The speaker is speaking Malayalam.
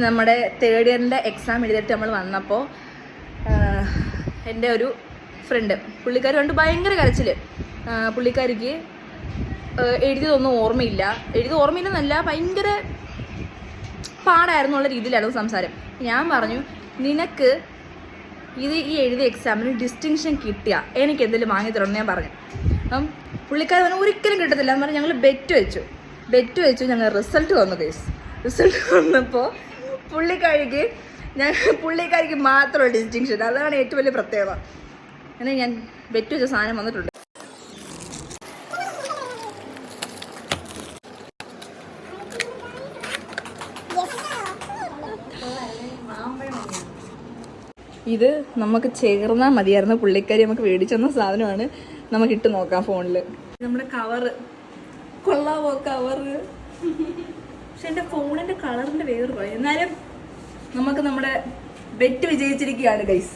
നമ്മുടെ തേർഡ് ഇയറിൻ്റെ എക്സാം എഴുതിയിട്ട് നമ്മൾ വന്നപ്പോൾ എൻ്റെ ഒരു ഫ്രണ്ട് പുള്ളിക്കാരി കൊണ്ട് ഭയങ്കര കരച്ചിൽ. പുള്ളിക്കാരിക്ക് എഴുതിയതൊന്നും ഓർമ്മയില്ലെന്നല്ല, ഭയങ്കര പാടായിരുന്നു ഉള്ള രീതിയിലായിരുന്നു സംസാരം. ഞാൻ പറഞ്ഞു, നിനക്ക് ഈ എഴുതിയ എക്സാമിന് ഡിസ്റ്റിങ്ഷൻ കിട്ടിയ എനിക്ക് എന്തെങ്കിലും വാങ്ങി തരണം ഞാൻ പറഞ്ഞു. അപ്പം പുള്ളിക്കാരി പറഞ്ഞു ഒരിക്കലും കിട്ടത്തില്ല എന്ന് പറഞ്ഞ് ഞങ്ങൾ ബെറ്റ് വെച്ചു. ഞങ്ങൾ റിസൾട്ട് വന്നു. റിസൾട്ട് വന്നപ്പോൾ പുള്ളിക്കാരിക്ക് മാത്രമുള്ള ഡിസ്റ്റിങ്ഷൻ. അതാണ് ഏറ്റവും വലിയ പ്രത്യേകത. അങ്ങനെ ഞാൻ ബെറ്റ് വെച്ച സാധനം വന്നിട്ടുണ്ട്. ഇത് നമുക്ക് ചേർന്നാൽ മതിയായിരുന്നു. പുള്ളിക്കാരി നമുക്ക് മേടിച്ചെന്ന സാധനമാണ്. നമുക്ക് ഇട്ട് നോക്കാം ഫോണിൽ. നമ്മുടെ കവറ് കൊള്ളാവോ? കവറ് പക്ഷെ എൻ്റെ ഫോണിൻ്റെ കളറിൻ്റെ വേറെ പറയും. എന്നാലും നമുക്ക് നമ്മുടെ ബെറ്റ് വിജയിച്ചിരിക്കുകയാണ് ഗൈസ്.